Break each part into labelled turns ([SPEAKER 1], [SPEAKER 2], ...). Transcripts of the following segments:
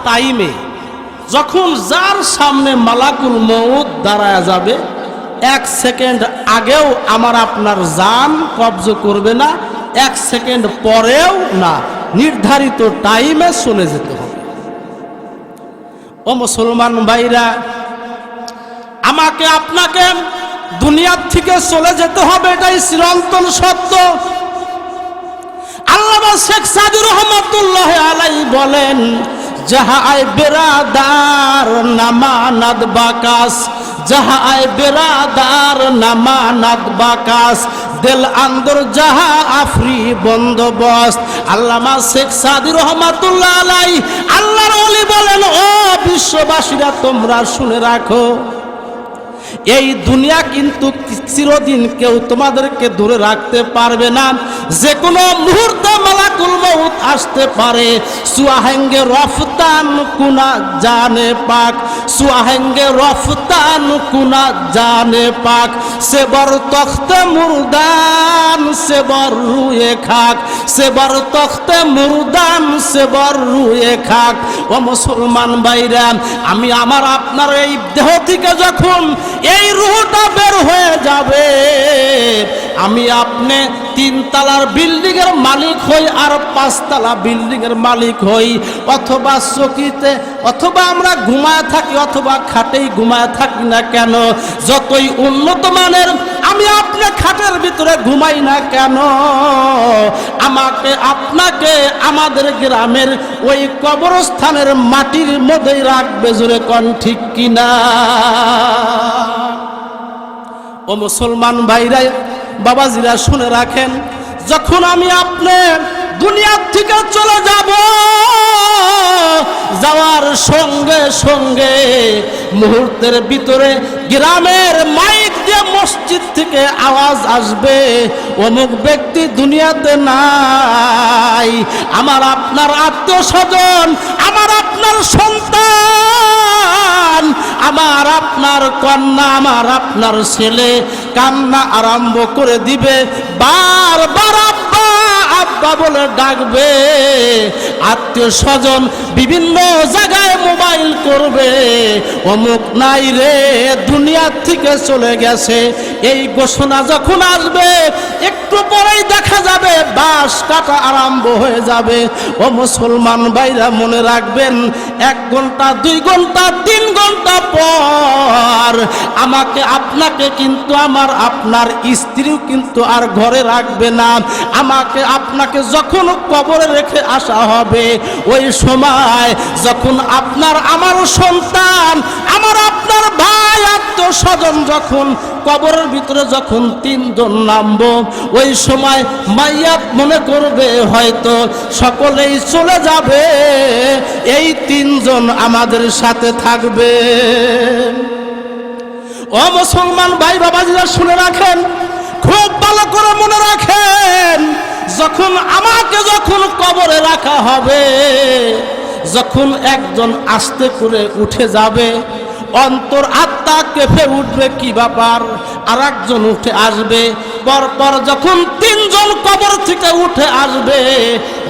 [SPEAKER 1] টাইমে যখন যার সামনে মালাকুল মউত দাঁড়ায় যাবে, 1 সেকেন্ড আগেও আমার আপনার জান কবজ করবে না, 1 সেকেন্ড পরেও না, নির্ধারিত টাইমে চলে যেতে হবে। ও মুসলমান ভাইরা, আমাকে আপনাকে দুনিয়ার থেকে চলে যেতে হবে, এটাই চিরন্তন সত্য। আল্লামা শেখ সাদী রহমাতুল্লাহ আলাইহি বলেন, যাহা আয় বেরাদার নামানাদ বাকাস, যাহা আয় বেরাদার নামানাদ বাকাস, দিল আন্দর যাহা আফরি বন্দোবস্ত। আল্লামা শেখ সাদী রহমাতুল্লাহ আলাইহি আল্লাহর ওলি বলেন, ও বিশ্ববাসীরা তোমরা শুনে রাখো, এই দুনিয়া কিন্তু চিরদিন কেউ তোমাদেরকে দূরে রাখতে পারবে না। যে কোনো মুহূর্তে মালাকুল মউত আসতে পারে। সুয়াহেঙ্গে রফতান কুনা জানে পাক, সুয়াহেঙ্গে রফতান কুনা জানে পাক, সেবর তখতে মুরদান সেবর রুয়ে খাক, সেবর তখতে মুরদান সেবর রুয়ে খাক। ও মুসলমান ভাইরা, আমি আমার আপনার এই দেহ থেকে যখন এই রূহটা বের হয়ে যাবে, আমি আপনি 3 তলার বিল্ডিং এর মালিক হই আর 5 তলা বিল্ডিং এর মালিক হই, অথবা চকিতে, অথবা আমরা ঘুমায় থাকি, অথবা খাটেই ঘুমায় থাকি না কেন, যতই উন্নত মানের আমি আপনি খাটের ভিতরে ঘুমাই না কেন, আমাকে আপনাকে আমাদের গ্রামের ওই কবরস্থানের মাটির মধ্যেই রাখবে। জোরে কোন ঠিক কিনা? ও মুসলমান ভাইরা, বাবাজিরা শুনে রাখেন, যখন আমি আপনি দুনিয়ার থেকে চলে যাব, যাওয়ার সঙ্গে সঙ্গে মুহূর্তের ভিতরে গ্রামের মাইক দিয়ে মসজিদ থেকে আওয়াজ আসবে, অমুক ব্যক্তি দুনিয়াতে নাই। আমার আপনার আত্মীয় স্বজন, আমার আপনার সন্তান, আমার আপনার কন্যা, আমার আপনার ছেলে কান্না আরম্ভ করে দিবে, বারবার আব্বা আব্বা বলে ডাকবে। আত্মীয় স্বজন বিভিন্ন জায়গায় মোবাইল করবে, অমুক নাই রে, দুনিয়ার থেকে চলে গেছে। এই ঘোষণা যখন আসবে, একটু পরেই দেখা যাবে বাঁশ কাটা আরম্ভ হয়ে যাবে। ও মুসলমান ভাইরা, মনে রাখবেন, 1 ঘন্টা 2 ঘন্টা 3 ঘন্টা পর আমাকে আপনাকে কিন্তু আমার আপনার স্ত্রীও কিন্তু আর ঘরে রাখবে না। আমাকে আপনাকে যখন কবরে রেখে আসা হবে, ওই সময় যখন আপনার আমার সন্তান, আমার আপনার ভাই, আত্মীয় স্বজন যখন কবরের ভিতরে যখন 3 জন নামবো, ওই সময় মাইয়াত মনে করবে হয়তো সকলেই চলে যাবে, এই 3 জন আমাদের সাথে থাকবে। ও মুসলমান ভাই বাবাজিরা শুনে রাখেন, খুব ভালো করে মনে রাখেন, যখন আমাকে যখন কবরে রাখা হবে, যখন একজন আস্তে করে উঠে যাবে, অন্তর আত্মা কেঁপে উঠবে, কি ব্যাপার, আর একজন উঠে আসবে। পরপর যখন 3 জন কবর থেকে উঠে আসবে,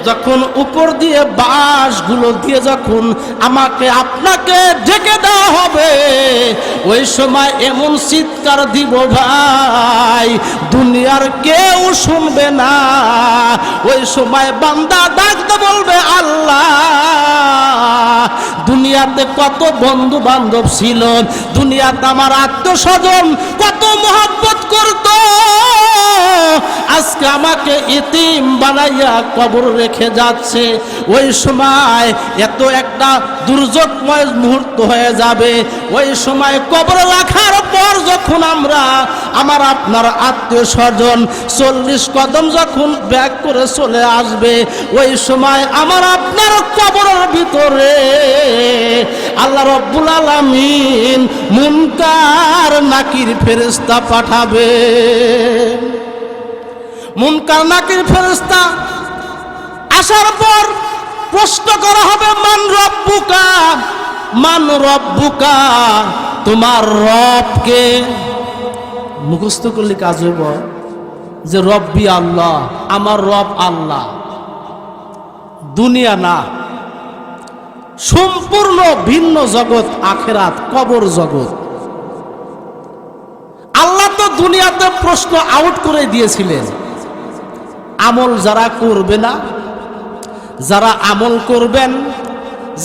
[SPEAKER 1] যখন উপর দিয়ে বাঁশগুলো দিয়ে যখন আমাকে আপনাকে ঢেকে দেওয়া হবে, ওই সময় এমন চিৎকার দিব ভাই, দুনিয়ার কেউ শুনবে না। ওই সময় বান্দা ডাকতে বলবে, আল্লাহ, দুনিয়াতে কত বন্ধু বান্ধব ছিল, দুনিয়াতে আমার আত্মীয় স্বজন কত মহব্বত করত, আজকে আমাকে ইতিম বানাইয়া কবর রেখে যাচ্ছে। ওই সময় এত একটা দুর্যোগময় মুহূর্ত হয়ে যাবে। ওই সময় কবর রাখার পর যখন আমরা আমার আপনার আত্মীয় স্বজন 40 কদম যখন ব্যাক করে চলে আসবে, ওই সময় আমার আপনার কবরের ভিতরে আল্লাহ রব্বুল আলামিন মুনকার নাকির ফেরেশতা পাঠাবে। মুনকার নাকির ফেরেশতা আসার পর প্রশ্ন করা হবে, মান রব্বুকা, মান রব্বুকা, তোমার রবকে। মুখস্থ করলে কাজ হইব যে রব্বি আল্লাহ, আমার রব আল্লাহ, দুনিয়া না। সম্পূর্ণ ভিন্ন জগৎ আখিরাত, কবর জগৎ। আল্লাহ তো দুনিয়াতে প্রশ্ন আউট করে দিয়েছিলেন, আমল যারা করবে না, যারা আমল করবেন,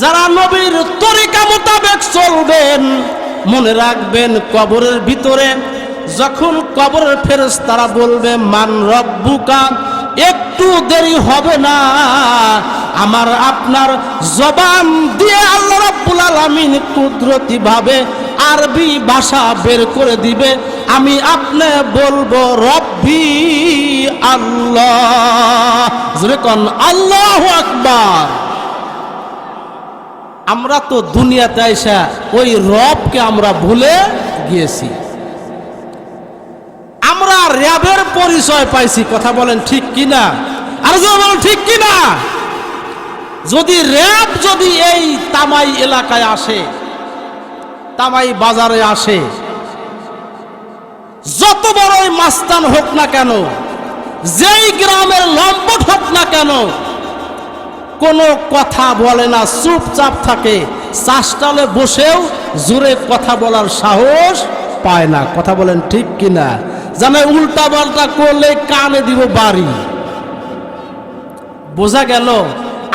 [SPEAKER 1] যারা নবীর তরিকা মোতাবেক চলবেন, মনে রাখবেন কবরের ভিতরে যখন কবরের ফেরেশতারা বলবে মান রব্বুকা, একটু দেরি হবে না, আমার আপনার জবান দিয়ে আল্লাহ রাব্বুল আলামিন কুদরতি ভাবে আরবি ভাষা বের করে দিবে, আমি আপনি বলবো রব্বি আল্লাহ, জোরে কোন আল্লাহু আকবার। আমরা তো দুনিয়াতে আইসা ওই রবকে আমরা ভুলে গিয়েছি। আমরা র‍্যাবের পরিচয় পাইছি, কথা বলেন ঠিক কিনা? আর যদি বলেন ঠিক কিনা, যদি র‍্যাব যদি এই তামাই এলাকায় আসে, তামাই বাজারে আসে, যত বড়ই মাস্তান হোক না কেন, যেই গ্রামের লম্পট হোক না কেন, কোনো কথা বলে না, চুপচাপ থাকে, চাষটালে বসেও জোরে কথা বলার সাহস পায় না, কথা বলেন ঠিক কিনা? জানে উল্টা পাল্টা করলে কানে দিব বাড়ি। বোঝা গেল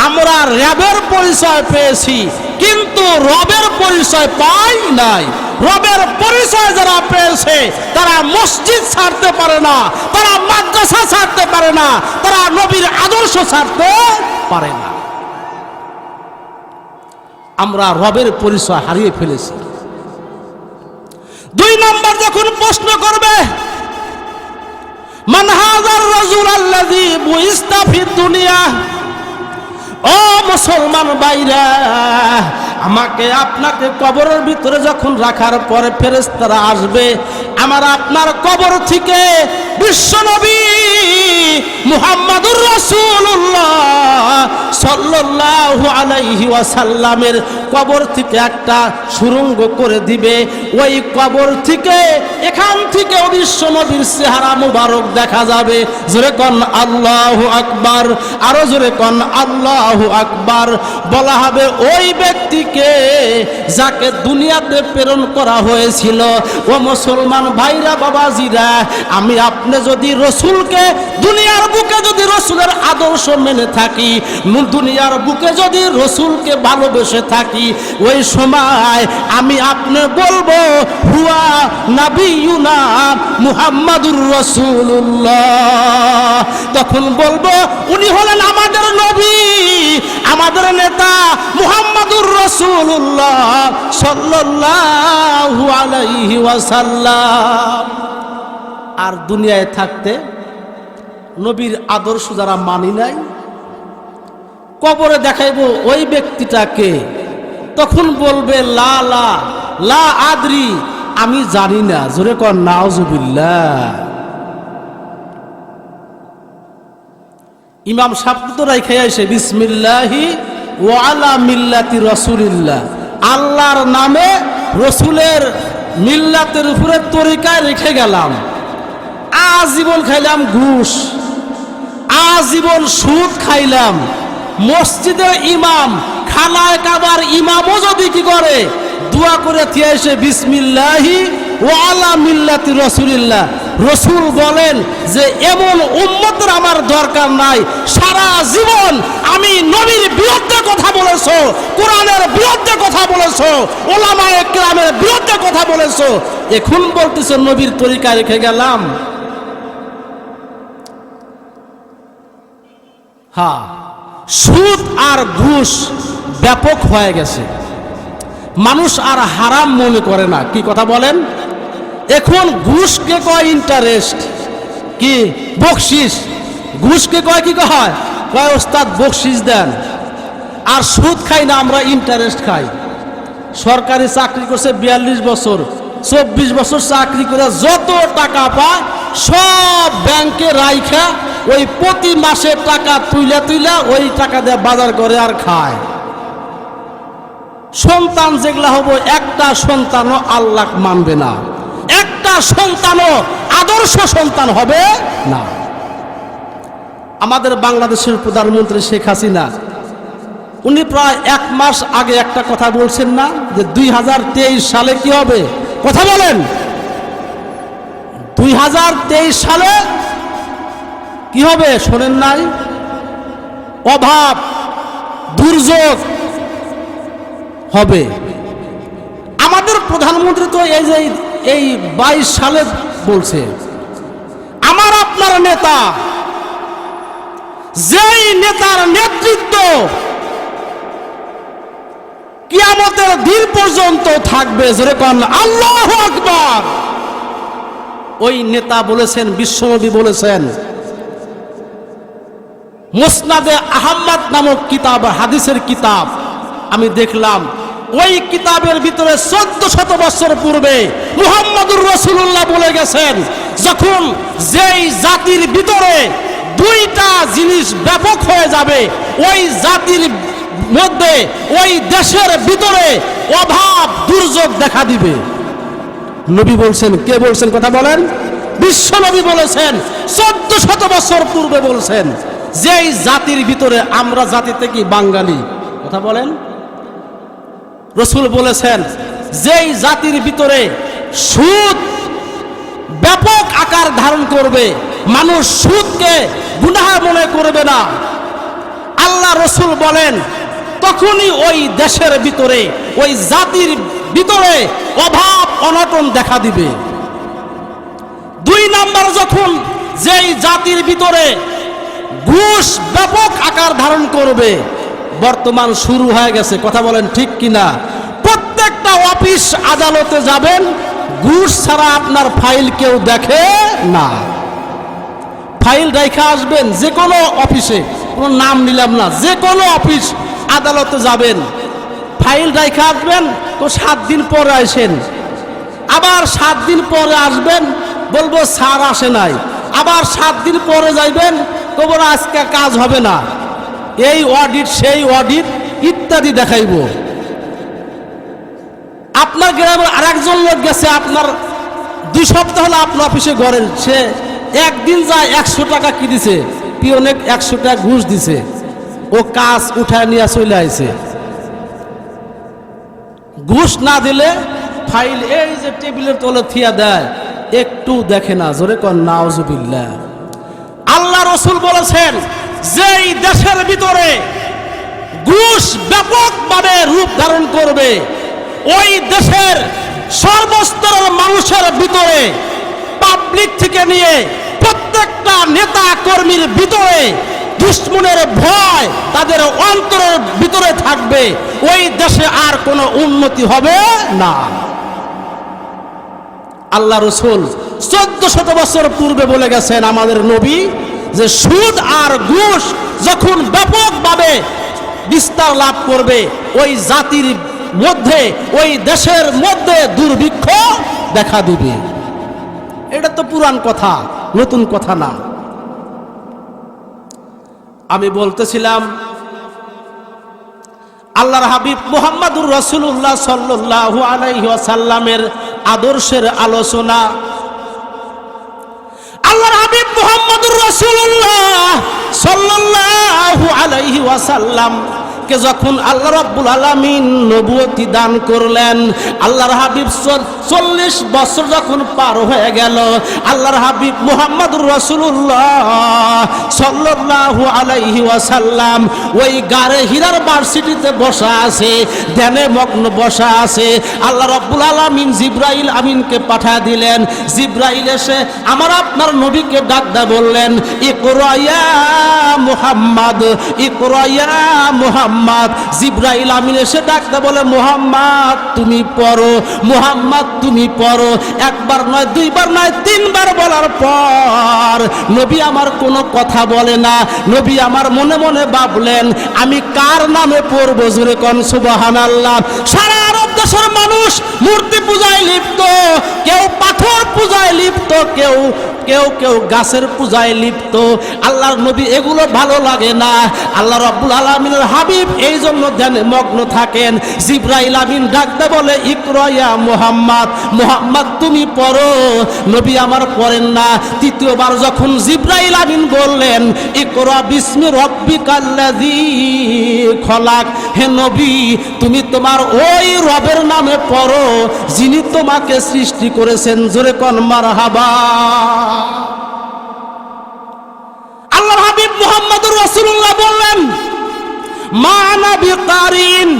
[SPEAKER 1] আমরা র‍্যাবের পরিচয় পেয়েছি, কিন্তু রবের পরিচয় পাই নাই। রবের পরিচয় যারা পেয়েছে তারা মসজিদ ছাড়তে পারে না, তারা মাদ্রাসা ছাড়তে পারে না, তারা নবীর আদর্শ ছাড়তে পারে না। আমরা রবের পরিচয় হারিয়ে ফেলেছি। 2 নম্বর যখন প্রশ্ন করবে মান হাযার রাজুল আল্লাযী বুইস্তা ফিদ দুনিয়া, ও মুসলমান ভাইরা, আমাকে আপনাকে কবরের ভিতরে যখন রাখার পরে ফেরেশতারা আসবে, আমার আপনার কবর থেকে বিশ্বনবী মুহাম্মাদুর রাসূলুল্লাহ সাল্লাল্লাহু আলাইহি ওয়াসাল্লামের কবর থেকে একটা সুড়ঙ্গ করে দিবে। ওই কবর থেকে, এখান থেকে বিশ্বনবীর চেহারা মুবারক দেখা যাবে। জোরে কোন আল্লাহু আকবার, আরো জোরে কোন আল্লাহু আকবার। বলা হবে ওই ব্যক্তিকে যাকে দুনিয়াতে প্রেরণ করা হয়েছিল। ও মুসলমান ভাইরা, বাবাজিরা, আমি আপনি যদি রসুলকে দুনিয়ার বুকে যদি রসুলের আদর্শ মেনে থাকি, দুনিয়ার বুকে যদি রসুলকে ভালোবেসে থাকি, ওই সময় আমি আপনি বলবো হুয়া নাবিয়ুনা মুহাম্মাদুর রাসূলুল্লাহ। তখন বলবো উনি হলেন আমাদের নবী, আমাদের নেতা মুহাম্মাদুর রাসূলুল্লাহ সাল্লাল্লাহু আলাইহি ওয়াসাল্লাম। আর দুনিয়ায় থাকতে নবীর আদর্শ যারা মানি নাই, কবরে দেখাইবো ওই ব্যক্তিটাকে, তখন বলবে লা লা লা আদরি, আমি জানি না। জোরে কর নাউজুবিল্লাহ। ইমাম সাহেব তো রাইখাই আসে বিসমিল্লাহি ওয়া আলা মিল্লাতি রাসূলিল্লাহ, আল্লাহর নামে রসুলের মিল্লাতের উপরে তরিকায় রেখে গেলাম। আজীবন খাইলাম ঘুষ, আজীবন সুদ খাইলাম। মসজিদের ইমাম, খানায় কাবার ইমামও যদি কি করে দোয়া করে থিয়াইছে বিসমিল্লাহি ওয়া আলা মিল্লাতি রাসূলিল্লাহ, রসুল বলেন যে এমন উম্মতের আমার দরকার নাই। সারা জীবন আমি নবীর বিরুদ্ধে কথা বলেছো, কোরআনের বিরুদ্ধে কথা বলেছো, ওলামায়ে কেরামের বিরুদ্ধে কথা বলেছো, এখন বলতেছো নবীর তরিকা রেখে গেলাম। হ্যাঁ, সুদ আর ঘুষ ব্যাপক হয়ে গেছে, মানুষ আর হারাম মনে করে না। কি কথা বলেন? এখন ঘুষকে কয় ইন্টারেস্ট, কি বকশিস। ঘুষকে কয় কি কয়? কয় ওস্তাদ বকশিস দেন। আর সুদ খাই না, আমরা ইন্টারেস্ট খাই। সরকারি চাকরি করছে 42 বছর, 24 বছর চাকরি করে যত টাকা পায় সব ব্যাংকে রাইখা ওই প্রতি মাসে টাকা তুইলা তুইলা ওই টাকা দিয়ে বাজার করে আর খায়। সন্তান যেগুলা হবো, একটা সন্তানও আল্লাহ মানবে না, একটা সন্তানও আদর্শ সন্তান হবে না। আমাদের বাংলাদেশের প্রধানমন্ত্রী শেখ হাসিনা উনি প্রায় 1 মাস আগে একটা কথা বলছেন না যে 2023 সালে কি হবে? কথা বলেন, 2023 সালে কি হবে? শোনেন নাই? অভাব, দুর্যোগ হবে। আমাদের প্রধানমন্ত্রী তো এই 22 সালে বলছে। আমার আপনার নেতা, যেই নেতার নেতৃত্ব কিয়ামতের দিন পর্যন্ত থাকবে, যেরকম আল্লাহু আকবার, ওই নেতা বলেছেন, বিশ্বনবী বলেছেন, মুসনাদে আহমদ নামক কিতাব, হাদিসের কিতাব আমি দেখলাম, ওই কিতাবের ভিতরে 1400 বছর পূর্বে মুহাম্মদুর রাসূলুল্লাহ বলে গেছেন, যখন যেই জাতির ভিতরে 2টা জিনিস ব্যাপক হয়ে যাবে, ওই জাতির মধ্যে, ওই দেশের ভিতরে অভাব, দুর্যোগ দেখা দিবে। নবী বলছেন, কে বলছেন? কথা বলেন। বিশ্বনবী বলেছেন, 1400 বছর পূর্বে বলছেন, যেই জাতির ভিতরে, আমরা জাতিতে কি বাঙালি? কথা বলেন। রাসূল বলেছেন, যেই জাতির ভিতরে সুদ ব্যাপক আকার ধারণ করবে, মানুষ সুদকে গুনাহ মনে করবে না, আল্লাহ রাসূল বলেন, তখনই ওই দেশের ভিতরে, ওই জাতির ভিতরে অভাব অনটন দেখা দিবে। 2 নাম্বার, যখন যেই জাতির ভিতরে ঘুষ ব্যাপক আকার ধারণ করবে, বর্তমান শুরু হয়ে গেছে, কথা বলেন ঠিক কিনা? প্রত্যেকটা অফিস আদালতে যাবেন, ঘুষ ছাড়া আপনার ফাইল কেউ দেখে না। ফাইল রেখে আসবেন, যে কোনো অফিসে, কোনো নাম নিলাম না, যে কোনো অফিস আদালতে যাবেন, ফাইল রেখে আসবেন, তো 7 দিন পরে আসেন, আবার 7 দিন পরে আসবেন, বলবো স্যার আসে নাই, আবার 7 দিন পরে যাইবেন, তবু আজকে কাজ হবে না, এই অডিট সেই অডিট ইত্যাদি দেখাইব। আপনার গ্রামের আরেকজন লোক গেছে, আপনার 2 সপ্তাহ হলো আপনার অফিসে গড়েন, সে একদিন যায় 100 টাকা কি দিছে, পিয়নে 100 টাকা ঘুষ দিছে, ও কাজ উঠায় নিয়ে চলে আইছে। ঘুষ না দিলে ফাইল এই যে টেবিলের তলে থিয়া দেয়, একটু দেখে না, জোরে কর নাউজুবিল্লাহ। আল্লাহ রাসূল বলেছেন, যেই দেশের ভিতরে ঘুষ ব্যাপকভাবে রূপ ধারণ করবে, ওই দেশের সর্বস্তরের মানুষের ভিতরে, পাবলিক থেকে নিয়ে প্রত্যেকটা নেতা কর্মীর ভিতরে দুশ্মনের ভয় তাদের অন্তরের ভিতরে থাকবে, ওই দেশে আর কোনো উন্নতি হবে না। আল্লাহ রাসূল 1400 বছর পূর্বে বলে গেছেন আমাদের নবী, যে সুদ আর ঘুষ যখন ব্যাপকভাবে বিস্তার লাভ করবে, ওই জাতির মধ্যে, ওই দেশের মধ্যে দুর্ভিক্ষ দেখা দিবে। এটা তো পুরান কথা, নতুন কথা না। আমি বলতেছিলাম, আল্লাহর হাবিব মুহাম্মদুর রাসূলুল্লাহ সাল্লাল্লাহু আলাইহি ওয়াসাল্লামের আদর্শের আলোচনা। আল্লাহর হাবিব মুহাম্মদুর রাসূলুল্লাহ সাল্লাল্লাহু আলাইহি ওয়াসাল্লাম কে যখন আল্লাহ রাব্বুল আলামিন নবুয়তি দান করলেন, আল্লাহর হাবিব 40 বছর যখন পার হয়ে গেল, আল্লাহর হাবিব মুহাম্মদুর রাসূলুল্লাহ সাল্লাল্লাহু আলাইহি ওয়াসাল্লাম ওই গারে হীরার ভার্সিটিতে বসা আছে, ধ্যানে মগ্ন বসা আছে। আল্লাহ রাব্বুল আলামিন জিবরাইল আমিনকে পাঠিয়ে দিলেন। জিবরাইল এসে আমার আপনার নবীকে ডাক দিয়ে বললেন, ইকরা ইয়া মুহাম্মদ, ইকরা ইয়া মুহাম্মদ। জিবরাইল আমিন এসে ডাকতে বলে, মুহাম্মদ তুমি পড়ো, মুহাম্মদ তুমি পড়ো। একবার নয়, 2 বার নয়, 3 বার বলার পর নবী আমার কোনো কথা বলে না। নবী আমার মনে মনে ভাবলেন, আমি কার নামে পড়বো? জোরে কোন সুবহানাল্লাহ। সারা আরব দেশের মানুষ মূর্তি পূজায় লিপ্ত, কেউ পাথর পূজায় লিপ্ত, কেউ কেউ কেউ গাছের পূজায় লিপ্ত। আল্লাহর নবী এগুলো ভালো লাগে না। আল্লাহ রাব্বুল আলামিনের হাবিব এই জন্য ধ্যানে মগ্ন থাকেন। জিবরাইল আমিন ডাকতে বলে ইকরা ইয়া মুহাম্মদ, মুহাম্মদ তুমি পড়ো। নবী আমার পড়েন না। তৃতীয়বার যখন জিবরাইল আমিন বললেন ইকরা বিসমি রব্বিকাল্লাযী খলাক, হে নবী তুমি তোমার ওই রবের নামে পড়ো যিনি তোমাকে সৃষ্টি করেছেন। জোরে কোন মারহাবা। আল্লাহর হাবিব মুহাম্মদুর রাসূলুল্লাহ বললেন মা আনা বিকারিন।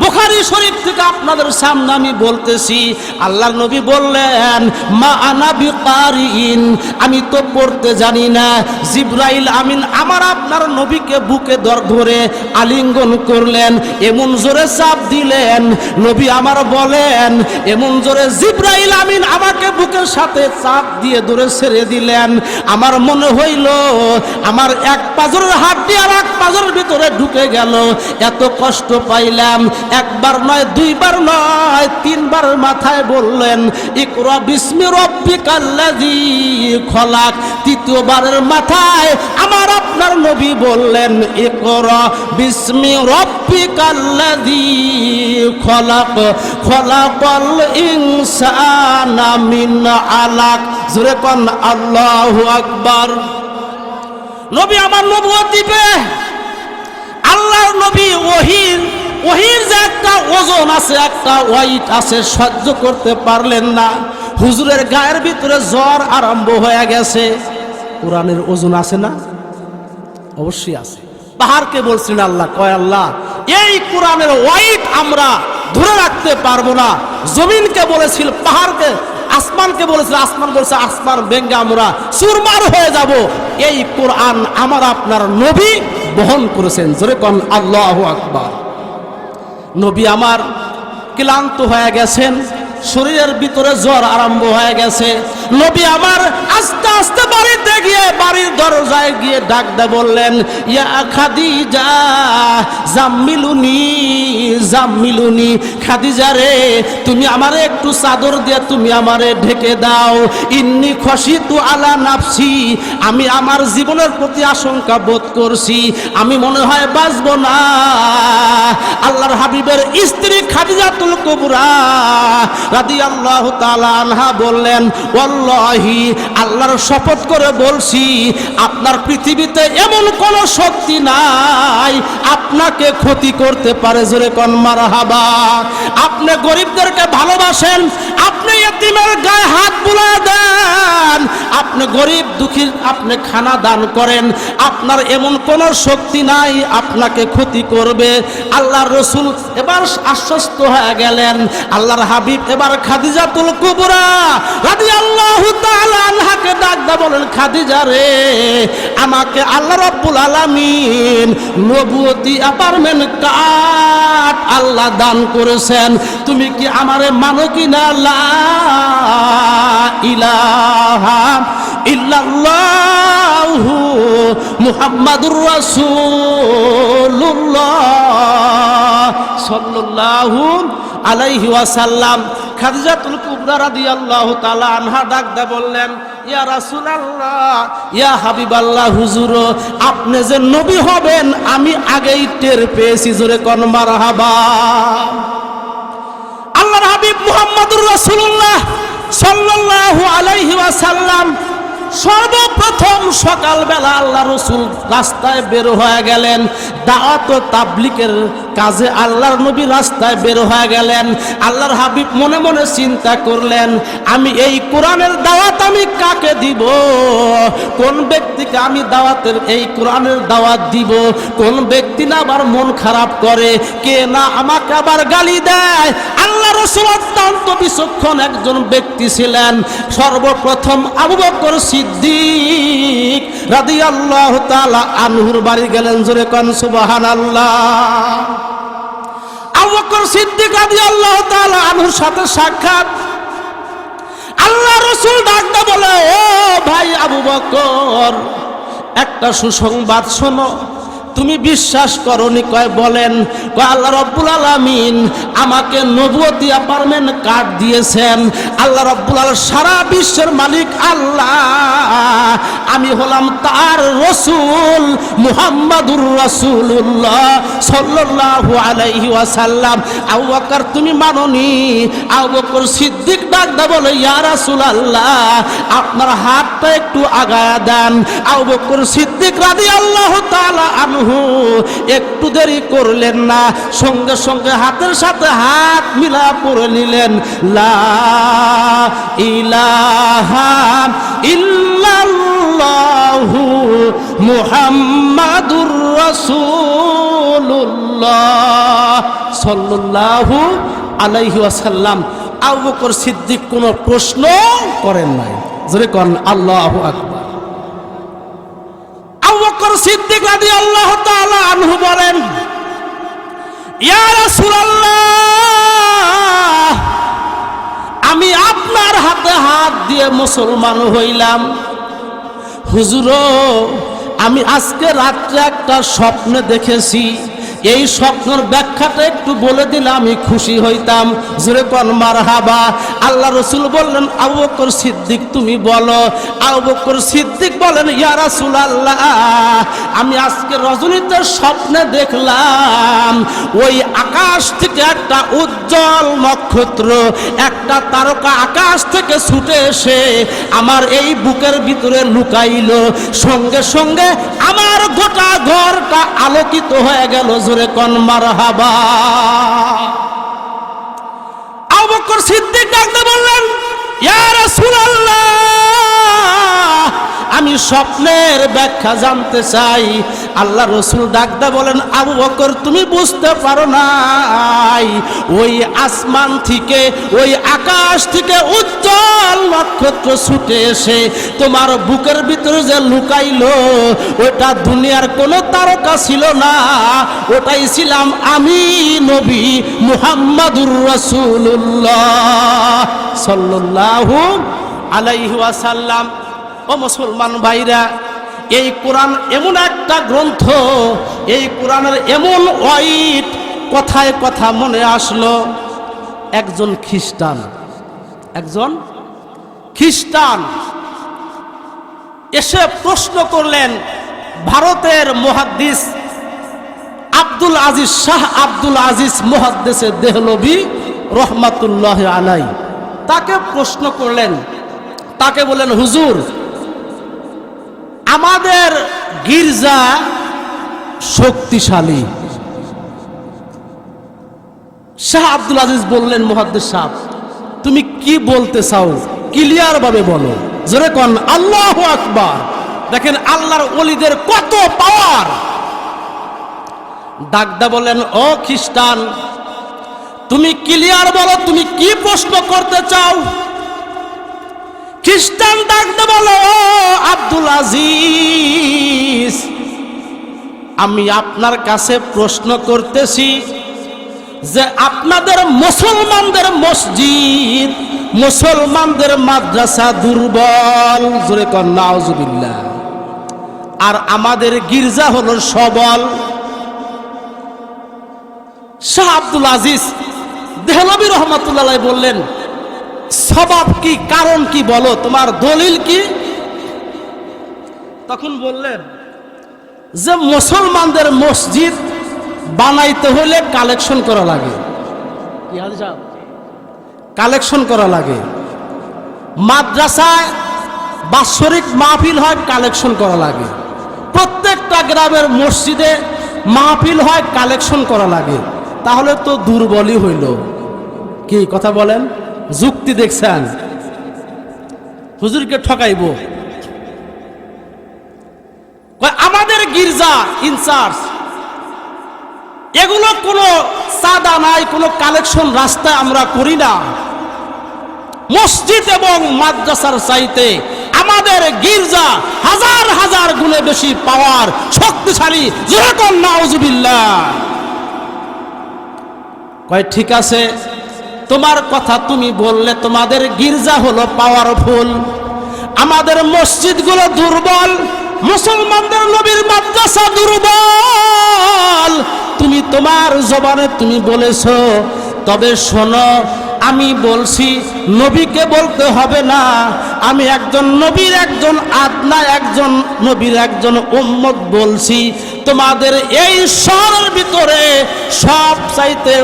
[SPEAKER 1] বুখারী শরীফ থেকে আপনাদের সামনে আমি বলতেছি, আল্লাহর নবী বললেন মা আনা বিকারিন, আমি তো পড়তে জানি না। জিবরাইল আমিন আমার আপনার নবীকে বুকে ধরে আলিঙ্গন করলেন, এমন জোরে চাপ দিলেন, নবী আমার বলেন এমন জোরে জিবরাইল আমিন আমাকে বুকের সাথে চাপ দিয়ে ধরে ছেড়ে দিলেন। আমার মনে হইল আমার এক পাজরের হাড্ডি আর এক পাজরের ভিতরে ঢুকে গেল। এত কষ্ট পাইলাম। একবার নয়, দুইবার নয়, তিনবার মাথায় বললেন ইকরা বিসমি রব্বিকাল্লাযী খলাক। তৃতীয়বারের মাথায় আমার আপনার নবী বললেন ইকরা বিসমি রব্বিকাল্লাযী খলাক, খলাকাল ইনসানা মিন আলাক। জোরে কোন আল্লাহু আকবার। নবী আমার নবুয়ত দিবে। আল্লাহর নবী ওহির যে একটা ওজন আছে, একটা ওয়েট আছে, সহ্য করতে পারলেন না। হুজুরের গায়ের ভিতরে জ্বর আরম্ভ হয়ে গেছে। কোরআনের ওজন আছে না? অবশ্যই আছে। পাহাড়কে বলছিলেন আল্লাহ, কয় আল্লাহ এই কোরআনের ওয়েট আমরা ধরে রাখতে পারবো না। জমিনকে বলেছিল, পাহাড়কে, আসমানকে বলেছিল, আসমান বলছে আসমান ভেঙে আমরা চুরমার হয়ে যাব। এই কোরআন আমার আপনার নবী বহন করেছেন। জোরে কোন আল্লাহু আকবার। নবী আমার ক্লান্ত হয়ে গেছেন, শরীরের ভিতরে জ্বর আরম্ভ হয়ে গেছে। নবী আমার আস্তে আস্তে বাড়িতে গিয়ে বাড়ির দরজায় গিয়ে ডাক দে বললেন ইয়া খাদিজা জাম্মিলুনি জাম্মিলুনি। খাদিজা রে তুমি আমারে একটু চাদর দিয়ে তুমি আমারে ঢেকে দাও। ইন্নি খশিতু আলা নাফসি, আমি আমার জীবনের প্রতি আশঙ্কা বোধ করছি, আমি মনে হয় বাঁচবো না। আল্লাহর হাবিবের স্ত্রী খাদিজাতুল কুবরা রাদিয়াল্লাহু তাআলা আনহা বললেন ওয়াল্লাহি, আল্লাহর শপথ করে বলছি আপনার পৃথিবীতে এমন কোন শক্তি নাই আপনাকে ক্ষতি করতে পারে। জোরে কোন মারহাবা। আপনি গরিবদেরকে ভালোবাসেন, আপনি ইতিমের গায়ে হাত বুলায় দেন, আপনি গরিব দুঃখীর আপনি খানা দান করেন, আপনার এমন কোন শক্তি নাই আপনাকে ক্ষতি করবে। আল্লাহর রাসূল এবার আশ্বস্ত হয়ে গেলেন। আল্লাহর হাবিব এবার খাদিজাতুল কুবরা রাদিয়াল্লাহু তাআলা আনহাকে ডাকদা বলেন খাদিজা রে আমাকে আল্লাহ রাব্বুল আলামিন নবুয়তি অ্যাপার্টমেন্ট কার্ড আল্লাহ দান করেছেন, তুমি কি আমারে মানো কিনা? লা ইলাহা ইল্লাল্লাহু মুহাম্মাদুর রাসূলুল্লাহ সাল্লাল্লাহু আলাইহি ওয়াসাল্লাম। খাদিজাতুল কুবরা রাদিয়াল্লাহু তাআলা আনহা ডাকদা বললেন ইয়া রাসূলুল্লাহ, ইয়া হাবিবাল্লাহ, হুজুর আপনি যে নবী হবেন আমি আগেই টের পেয়েছি। জোরে কোন মারহাবা। আল্লাহর হাবিব মুহাম্মদুর রাসূলুল্লাহ সাল্লাল্লাহু আলাইহি ওয়াসাল্লাম সর্বপ্রথম সকালবেলা আল্লাহ রসুল রাস্তায় বের হয়ে গেলেন। দাওয়াত ও তাবলীগের কাজে আল্লাহর নবী রাস্তায় বের হয়ে গেলেন। আল্লাহর হাবিব মনে মনে চিন্তা করলেন আমি এই কোরআনের দাওয়াত আমি কাকে দিব, কোন ব্যক্তিকে আমি দাওয়াতের এই কোরআনের দাওয়াত দিব, কোন ব্যক্তি না আবার মন খারাপ করে, কে না আমাকে আবার গালি দেয়। আল্লাহ রসুল অত্যন্ত বিচক্ষণ একজন ব্যক্তি ছিলেন। সর্বপ্রথম আবু বকর সিদ্দিক রাদিয়াল্লাহু তাআলা আনহুর বাড়ি গেলেন। জোরে কোন সুবহানাল্লাহ। আবু বকর সিদ্দিক রাদিয়াল্লাহু তাআলা আনহুর সাথে সাক্ষাৎ। আল্লাহ রাসূল ডাকতে বলে ও ভাই আবু বকর, একটা সুসংবাদ শোনো। তুমি বিশ্বাস করনি? কয় বলেন। কয় আল্লাহ রাব্বুল আলামিন আমাকে নবুয়তি অ্যাপয়েন্টমেন্ট কার্ড দিয়েছেন। আল্লাহ রাব্বুল আলামিন সারা বিশ্বের মালিক আল্লাহ, আমি হলাম তার রাসূল মুহাম্মাদুর রাসূলুল্লাহ সাল্লাল্লাহু আলাইহি ওয়াসাল্লাম। আবু বকর তুমি মানোনি? আবু বকর সিদ্দিক ডাকদা বলে, ইয়া রাসূলুল্লাহ আপনার হাতটা একটু আগায়া দেন। আবু বকর সিদ্দিক রাদিয়াল্লাহু তাআলা আনহু একটু দেরি করলেন না, সঙ্গে সঙ্গে হাতের সাথে হাত মিলা পড়ে নিলেন, লা ইলাহা ইল্লাল্লাহু মুহাম্মাদুর রাসূলুল্লাহ সাল্লাল্লাহু আলাইহি ওয়াসাল্লাম। আবু বকর সিদ্দিক কোনো প্রশ্ন করেন নাই। জোরে কোন আল্লাহু আকবার। আবু বকর সিদ্দিক রাদিয়াল্লাহু তাআলা আনহু বলেন, ইয়া রাসূলুল্লাহ আমি আপনার হাতে হাত দিয়ে মুসলমান হইলাম। হুজুর আমি আজকে রাত্রে একটা স্বপ্ন দেখেছি, এই স্বপ্নের ব্যাখ্যাটা একটু বলে দিলে আমি খুশি হইতাম। জোরে কোন মারহাবা। আল্লাহ রাসূল বললেন, আবু বকর সিদ্দিক তুমি বলো। আবু বকর সিদ্দিক বলেন, ইয়া রাসূলুল্লাহ আমি আজকে রজনীতে স্বপ্নে দেখলাম ওই আকাশ থেকে একটা উজ্জ্বল নক্ষত্র, একটা তারকা আকাশ থেকে ছুটে এসে আমার এই বুকের ভিতরে লুকাইলো, সঙ্গে সঙ্গে আমার গোটা ঘরটা আলোকিত হয়ে গেল। জোরে কোন মারহাবা। আবু বকর সিদ্দিক ডাকতে বললেন, ইয়া রাসূলুল্লাহ আমি স্বপ্নের ব্যাখ্যা জানতে চাই। আল্লাহ রাসূল ডাকতে বলেন, আবু বকর তুমি বুঝতে পারো নাই, ওই আসমান থেকে ওই আকাশ থেকে উজ্জ্বল নক্ষত্র ছুটে এসে তোমার বুকের ভিতরে যে লুকাইলো ওটা দুনিয়ার কোনো তারকা ছিল না, ওটাই ছিলাম আমি নবী মুহাম্মাদুর রাসূলুল্লাহ সাল্লাল্লাহু আলাইহি ওয়াসাল্লাম। ও মুসলমান ভাইরা, এই কোরআন এমন একটা গ্রন্থ, এই কোরআনের এমন ওয়াইট কথায় কথা মনে আসলো। একজন খ্রিস্টান এসে প্রশ্ন করলেন ভারতের মুহাদ্দিস আব্দুল আজিজ, শাহ আব্দুল আজিজ মুহাদ্দিসে দেহলভী রহমাতুল্লাহ আলাই, তাকে প্রশ্ন করলেন। তাকে বলেন, হুজুর আমাদের গির্জা শক্তিশালী। শাহ আব্দুল আজিজ বললেন, মুহাদ্দিস সাহেব তুমি কি বলতে চাও ক্লিয়ার ভাবে বলো। জোরে কোন আল্লাহু আকবার। দেখেন আল্লাহর ওলিদের কত পাওয়ার। ডাকদা বলেন, ও খ্রিস্টান তুমি ক্লিয়ার বলো, তুমি কি প্রশ্ন করতে চাও। খ্রিস্টান ডাকতে বলো, ও আব্দুল আজিজ আমি আপনার কাছে প্রশ্ন করতেছি যে আপনাদের মুসলমানদের মসজিদ, মুসলমানদের মাদ্রাসা দুর্বল, জোরে কোন নাউজুবিল্লাহ, আর আমাদের গির্জা হলো সবল। শাহ আব্দুল আজিজ দেহলভী রহমাতুল্লাহ আলাইহি বললেন, সবাব কি, কারণ কি বলো, তোমার দলিল কি। তখন বললেন যে মুসলমানদের মসজিদ বানাইতে হলে কালেকশন করা লাগে, কালেকশন করা লাগে। মাদ্রাসায় বাৎসরিক মাহফিল হয়, কালেকশন করা লাগে। প্রত্যেকটা গ্রামের মসজিদে মাহফিল হয়, কালেকশন করা লাগে। তাহলে তো দুর্বলই হইল। কি কথা বলেন? যুক্তি দেখছেন? হুজুরকে ঠকাইব। আমাদের গির্জা ইনচার্জ এগুলো কোনো চাঁদা নাই, কোনো কালেকশন রাস্তায় আমরা করি না। মসজিদ এবং মাদ্রাসার চাইতে আমাদের গির্জা হাজার হাজার গুণে বেশি পাওয়ার, শক্তিশালী। যেরকম নাউজুবিল্লাহ। কয় ঠিক আছে, তোমার কথা তুমি বললে, তোমাদের গির্জা হলো পাওয়ারফুল, আমাদের মসজিদগুলো দুর্বল। মুসলমানদের নবীর মাদ্রাসা দুর্বল, তুমি তোমার জবানে তুমি বলেছো। তবে শোনো, আমি বলছি নবীকে বলতে হবে না, আমি একজন নবীর একজন আদনা, একজন নবীর একজন উম্মত বলছি। তোমাদের এই শহরের ভিতরে সবচাইতে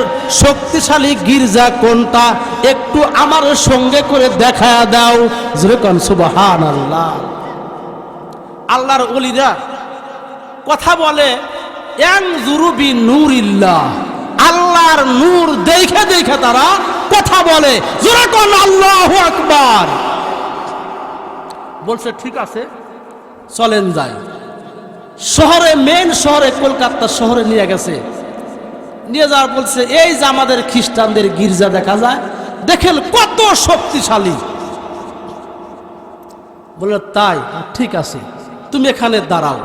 [SPEAKER 1] শক্তিশালী গির্জা কোনটা, একটু আমার সঙ্গে করে দেখায়া দাও। যেরকম সুবহানাল্লাহ। আল্লাহর ওলিরা কথা বলে ইয়ানজুরু বিনূরিল্লাহ, আল্লাহর নূর দেখে দেখে তারা কথা বলে। যেরকম আল্লাহু আকবার বলছে, ঠিক আছে চলেন যাই। শহরে, মেন শহরে, কলকাতা শহরে নিয়ে গেছে। নিয়ে যাওয়ার বলছে, এই যে আমাদের খ্রিস্টানদের গির্জা দেখা যায়, দেখেন কত শক্তিশালী। বলে তাই, ঠিক আছে তুমি এখানে দাঁড়াও।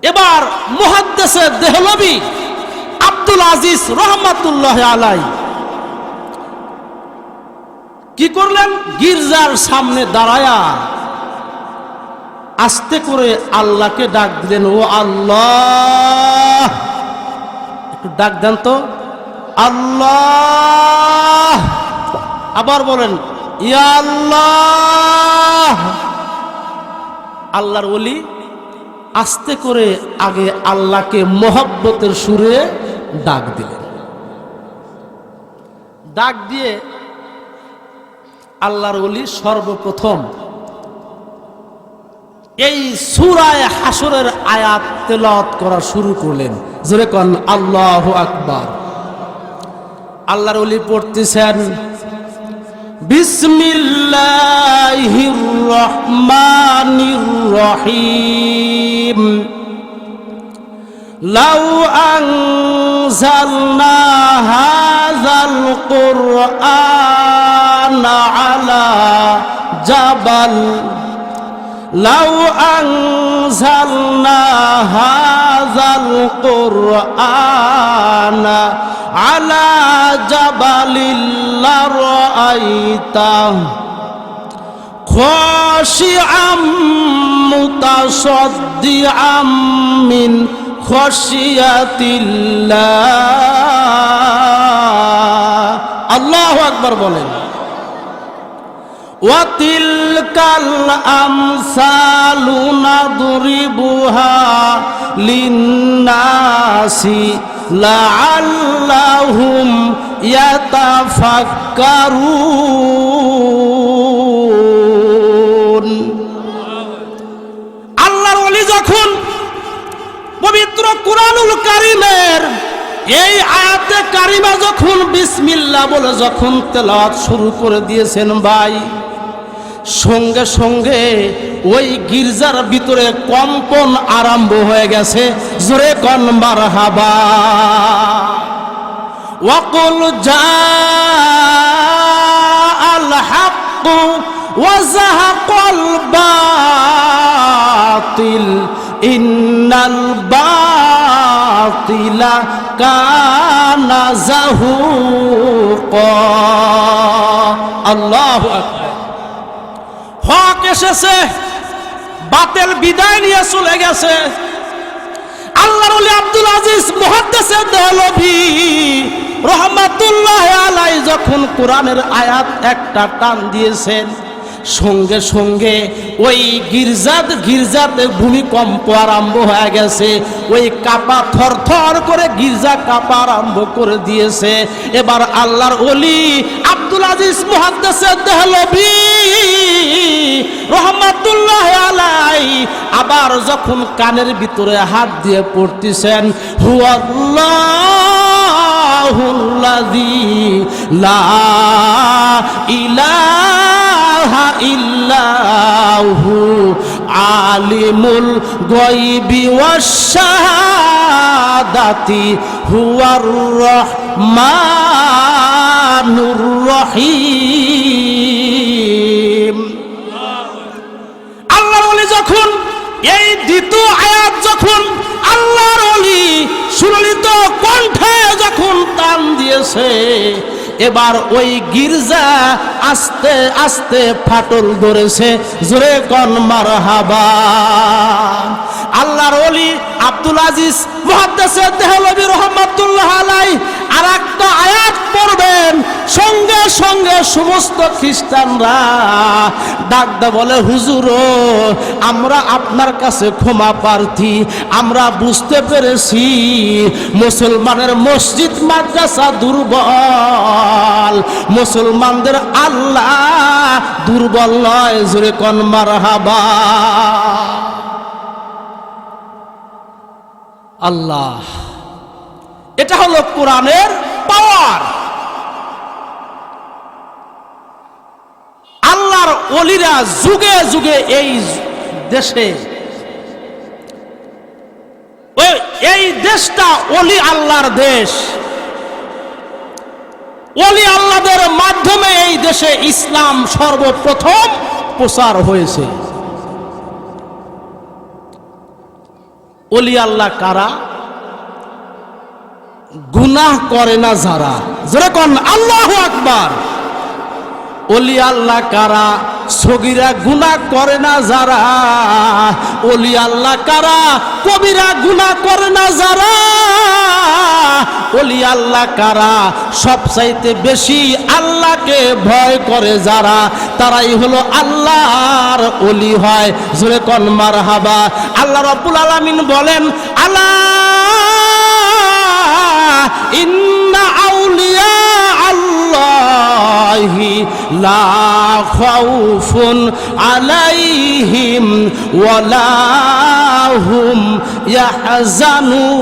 [SPEAKER 1] এবার মুহাদ্দিসে দেহলভী আব্দুল আজিজ রহমাতুল্লাহ আলাই কি করলেন, গির্জার সামনে দাঁড়ায়া আস্তে করে আল্লাহকে ডাক দিলেন, ও আল্লাহ। একটু ডাক দেন তো, আল্লাহ। আবার বলেন, ইয়া আল্লাহ। আল্লাহর ওলি আস্তে করে আগে আল্লাহকে মহব্বতের সুরে ডাক দিলেন। ডাক দিয়ে আল্লাহর ওলি সর্বপ্রথম এই সূরায়ে হাসরের আয়াত তেলাওয়াত করা শুরু করলেন। জোরে কোন আল্লাহু আকবার। আল্লাহর ওলি পড়তেছেন, বিসমিল্লাহির রহমানির রহিম। লাউ আনজালনা হাযাল কুরআনা আলা জাবাল, লাউ আনজালনা হাযাল কুরআনা আলা জাবালিল লারাআইতাহু খাশিআম মুতাসাদ্দিআম মিন খাশিয়াতিল্লাহ। আল্লাহু আকবার বলেন। ওয়া তিলকাল আমসালু নাদরিবুহা লিন্নাসি লাআল্লাহুম ইয়াতাফাক্কারুন। আল্লাহর ওলি যখন পবিত্র কুরআনুল কারীমের এই আয়াতে কারিমা যখন বিসমিল্লাহ বলে যখন তেলাওয়াত শুরু করে দিয়েছেন ভাই, সঙ্গে সঙ্গে ওই গির্জার ভিতরে কম্পন আরম্ভ হয়ে গেছে। জোরে কোন মারহাবা। ওয়াকুল জাআল হাক্কু ওয়া যাহাকাল বাতিল ইন্নাল বাতিলা কানা যাহুকা। আল্লাহু আকবার। হক এসেছে, বাতিল বিদায় নিয়ে চলে গেছে। আল্লাহর ওলি আব্দুল আজিজ মুহাদ্দিসে দেহলভী রহমাতুল্লাহ আলাইহি যখন কোরআনের আয়াত একটা টান দিয়েছেন, সঙ্গে সঙ্গে ওই গির্জাতে ভূমিকম্প আরম্ভ হয়ে গেছে। ওই কাপা থরথর করে গির্জা কাপা আরম্ভ করে দিয়েছে। এবার আল্লাহর ওলি আব্দুল আজিজ মুহাদ্দিসে দেহলভী রহমাতুল্লাহ আলাইহি আবার যখন কানের ভিতরে হাত দিয়ে পড়তেছেন, হুয়াল্লাহুল্লাযী লা ইলাহা ইল্লাহু আলিমুল গায়বি ওয়াশ শাহাদাতি হুয়ার রহমানুর রহিম। আল্লাহর ওলি যখন এই দ্বিতীয় আয়াত যখন আল্লাহর ওলি সুললিত কণ্ঠে যখন টান দিয়েছে, এবার ওই গির্জা আস্তে আস্তে ফাটল ধরেছে। জোরে কোন মারহাবা। আল্লাহর ওলি আব্দুল আজিজ মুহাদ্দিস দেহলভী রাহমাতুল্লাহ আলাইহি আরেকটা আয়াত পড়বেন, সঙ্গে সঙ্গে সমস্ত খ্রিস্টানরা ডাক দে বলে, হুজুর আমরা আপনার কাছে ক্ষমা প্রার্থী, আমরা বুঝতে পেরেছি মুসলমানের মসজিদ মাদ্রাসা দুর্বল, মুসলমানদের আল্লাহ দুর্বল নয়। জোরে কোন মারহাবা। আল্লাহ, এটা হলো কোরআনের পাওয়ার। আল্লাহর ওলিরা যুগে যুগে এই দেশে, এই দেশটা ওলি আল্লাহর দেশ, ওলি আল্লাহদের মাধ্যমে এই দেশে ইসলাম সর্বপ্রথম প্রচার হয়েছে। ওলি আল্লাহ কারা? গুনাহ করে না যারা। জোরে কোন আল্লাহু আকবার। ওলি আল্লাহ কারা? সগীরা গুনাহ করে না যারা। ওলি আল্লাহ কারা? কবিরা গুনাহ করে না যারা। ওলি আল্লাহ কারা? সবচাইতে বেশি আল্লাহকে ভয় করে যারা, তারাই হলো আল্লাহর ওলি হয়। জোরে কোন মারহাবা। আল্লাহ রাব্বুল আলামিন বলেন, আলা ইন্না আউলিয়া আল্লাহি লা খাউফুন আলাইহিম ওয়ালা হুম ইয়াহজানুন।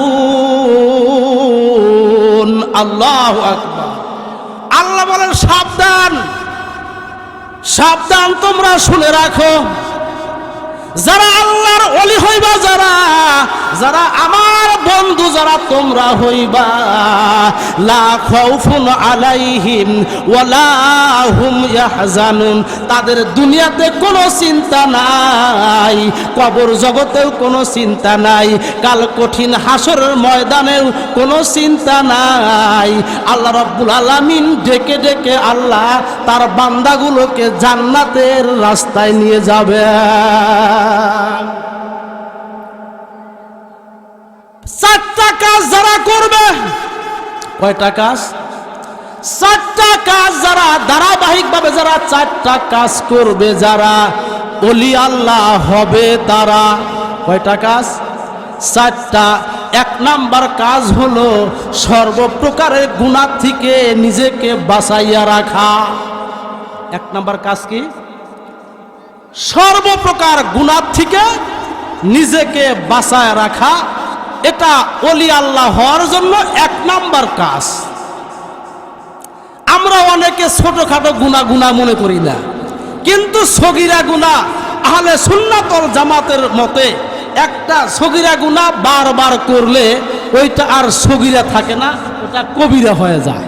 [SPEAKER 1] আল্লাহু আকবার। আল্লাহ বলেন, সাবধান সাবধান, তোমরা শুনে রাখো, যারা আল্লাহর ওলি হইবা, যারা যারা আমার বন্ধু, যারা তোমরা হইবা, লা খাউফুন আলাইহিম ওয়ালা হুম ইয়াহজানুন, তাদের দুনিয়াতে কোনো চিন্তা নাই, কবর জগতেও কোনো চিন্তা নাই, কাল কঠিন হাসরের ময়দানেও কোনো চিন্তা নাই। আল্লাহ রাব্বুল আলামিন ডেকে ডেকে আল্লাহ তার বান্দাগুলোকে জান্নাতের রাস্তায় নিয়ে যাবে। চারটা কাজ যারা করবে, কয়টা কাজ? চারটা কাজ যারা ধারাবাহিকভাবে, যারা চারটা কাজ করবে, যারা ওলি আল্লাহ হবে, তারা কয়টা কাজ? চারটা। এক নাম্বার কাজ হলো সর্বপ্রকারের গুনাহ থেকে নিজেকে বাঁচাইয়া রাখা। এক নাম্বার কাজ কি? সর্বপ্রকার গুনাহ থেকে নিজেকে বাঁচায় রাখা। এটা ওলি আল্লাহ হওয়ার জন্য এক নাম্বার কাজ। আমরা অনেকে ছোটখাটো গুনাহ মনে করি না, কিন্তু সগীরা গুনাহ আহলে সুন্নাত ওয়াল জামাতের মতে একটা সগীরা গুনাহ বারবার করলে ওইটা আর সগীরা থাকে না, ওটা কবিরা হয়ে যায়।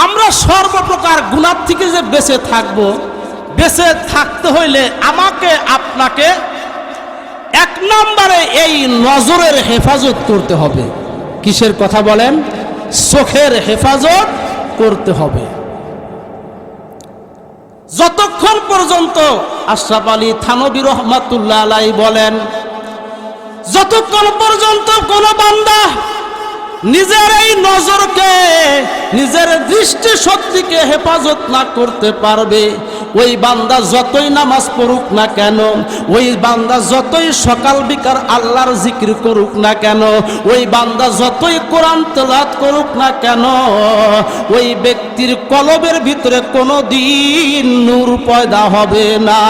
[SPEAKER 1] আমরা সর্বপ্রকার গুনাহ থেকে যে বেঁচে থাকবো, বেঁচে থাকতে হইলে আমাকে আপনাকে এক নম্বরে এই নজরের হেফাজত করতে হবে। কিসের কথা বলেন? চোখের হেফাজত করতে হবে। যতক্ষণ পর্যন্ত আশরাফ আলী থানভী রহমাতুল্লাহ আলাইহি বলেন, যতক্ষণ পর্যন্ত কোন বান্দা নিজের এই নজরকে, নিজের দৃষ্টি শক্তিকে হেফাজত না করতে পারবে, ওই বান্দা যতই নামাজ পড়ুক না কেন, ওই বান্দা যতই সকাল বিকাল আল্লাহর জিকির করুক না কেন, ওই বান্দা যতই কোরআন তেলাওয়াত করুক না কেন, ওই ব্যক্তির কলবের ভিতরে কোনো দিন নূর পয়দা হবে না।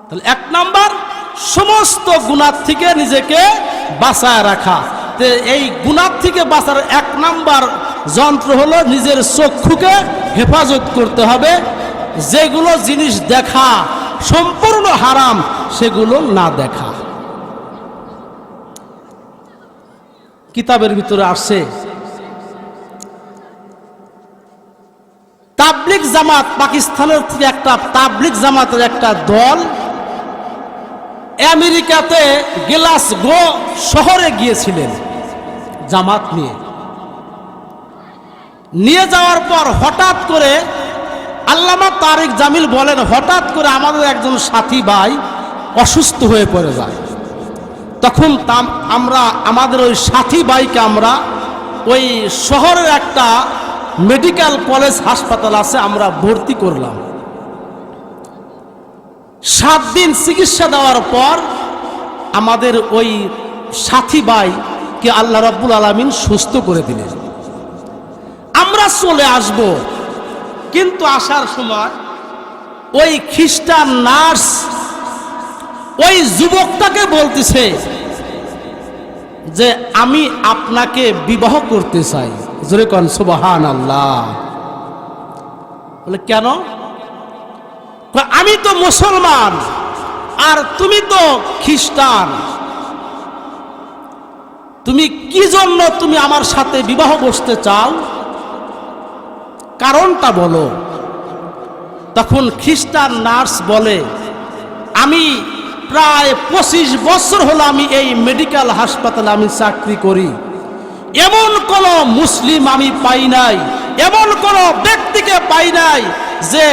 [SPEAKER 1] তাহলে এক নাম্বার, সমস্ত গুনাহ থেকে নিজেকে বাঁচায় রাখা। এই গুনাহ থেকে বাঁচার এক নাম্বার যন্ত্র হলো নিজের চক্ষুকে হেফাজত করতে হবে। যেগুলো জিনিস দেখা সম্পূর্ণ হারাম, সেগুলো না দেখা। কিতাবের ভিতরে আসছে, তাবলিগ জামাত, পাকিস্তানের থেকে একটা তাবলিগ জামাতের একটা দল আমেরিকাতে গ্লাসগো শহরে গিয়েছিলেন। জামাত নিয়ে যাওয়ার পর হঠাৎ করে আল্লামা তারেক জামিল বলেন, হঠাৎ করে আমাদের একজন সাথী ভাই অসুস্থ হয়ে পড়ে যায়। তখন আমরা আমাদের ওই সাথী ভাইকে আমরা ওই শহরের একটা মেডিকেল কলেজ হাসপাতাল আছে, আমরা ভর্তি করলাম। 7 দিন চিকিৎসা দেওয়ার পর আমাদের ওই সাথী ভাইকে আল্লাহ রাব্বুল আলামিন সুস্থ করে দিলেন। আমরা চলে আসব, কিন্তু আসার সময় ওই খ্রিস্টান নার্স ওই যুবকটাকে বলতেছে যে আমি আপনাকে বিবাহ করতে চাই। জোরে কোন সুবহানাল্লাহ। বলে কেন? আমি তো মুসলমান আর তুমি তো খ্রিস্টান, তুমি কি জন্য তুমি আমার সাথে বিবাহ বসতে চাও, কারণটা বলো। তখন খ্রিস্টান নার্স বলে, আমি প্রায় 25 বছর হলো আমি এই মেডিকেল হাসপাতালে আমি চাকরি করি, এমন কোন মুসলিম আমি পাই নাই, এমন কোন ব্যক্তিকে পাই নাই যে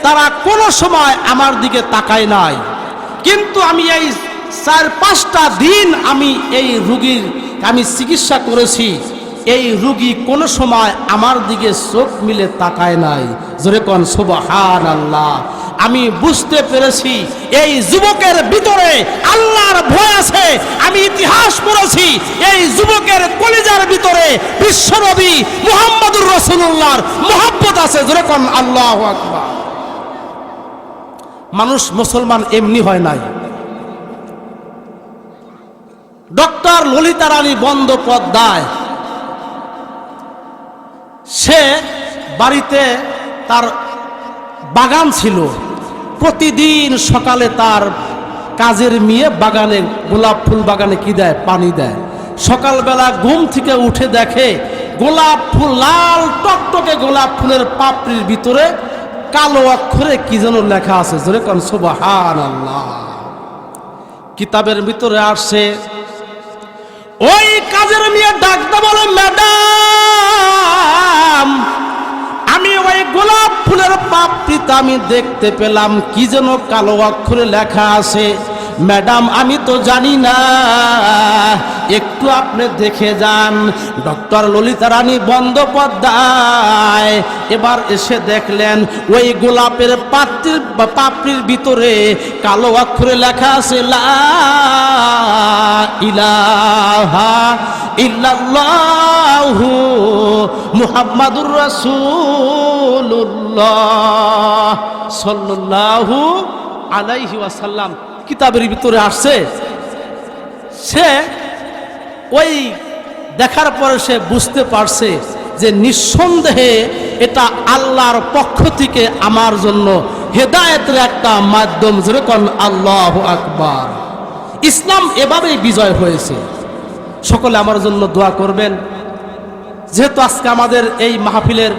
[SPEAKER 1] তারা কোনো সময় আমার দিকে তাকায় নাই। কিন্তু আমি এই 4-5টা দিন আমি এই রোগীর আমি চিকিৎসা করেছি, এই রোগী কোনো সময় আমার দিকে চোখ মিলে তাকায় নাই। জোরে কোন সুবহানাল্লাহ। আমি বুঝতে পেরেছি এই যুবকের ভিতরে আল্লাহর ভয় আছে। আমি ইতিহাস পড়েছি, এই যুবকের কলিজার ভিতরে বিশ্বনবী মুহাম্মদুর রাসূলুল্লাহর মহব্বত আছে। জোরে কোন আল্লাহু আকবার। মানুষ মুসলমান এমনি হয় নাই। ডক্টর ললিতা রানী বন্দ্যোপাধ্যায়, সে বাড়িতে তার বাগান ছিল, প্রতিদিন সকালে তার কাজের মেয়ে বাগানে গোলাপ ফুল বাগানে কি দেয়, পানি দেয়। সকালবেলা ঘুম থেকে উঠে দেখে গোলাপ ফুল, লাল টকটকে গোলাপ ফুলের পাপড়ির ভিতরে কালো অক্ষরে কি যেন লেখা আছে। জোরে কোন সুবহানাল্লাহ। কিতাবের ভিতরে আসছে, ওই কাজের মেয়ে ডাকতে বলে, ম্যাডাম আমি ওই গোলাপ ফুলের পাপড়িতে আমি দেখতে পেলাম কি যেন কালো অক্ষরে লেখা আছে। ম্যাডাম আমি তো জানি না, একটু আপনি দেখে যান। ডক্টর ললিতা রানী বন্দ্যোপাধ্যায় এবার এসে দেখলেন ওই গোলাপের পাপড়ির ভিতরে কালো অক্ষরে লেখা আছে, লা ইলাহা ইল্লাল্লাহু মুহাম্মাদুর রাসূলুল্লাহ সাল্লাল্লাহু আলাইহি ওয়াসাল্লাম। কিতাবের ভিতরে আসছে। সে ওই দেখার পরে সে বুঝতে পারছে যে নিঃসন্দেহে এটা আল্লাহর পক্ষ থেকে আমার জন্য হেদায়েতের একটা মাধ্যম। যেরকম আল্লাহু আকবার। ইসলাম এভাবেই বিজয় হয়েছে। সকলে আমার জন্য দোয়া করবেন। যেহেতু আজকে আমাদের এই মাহফিলের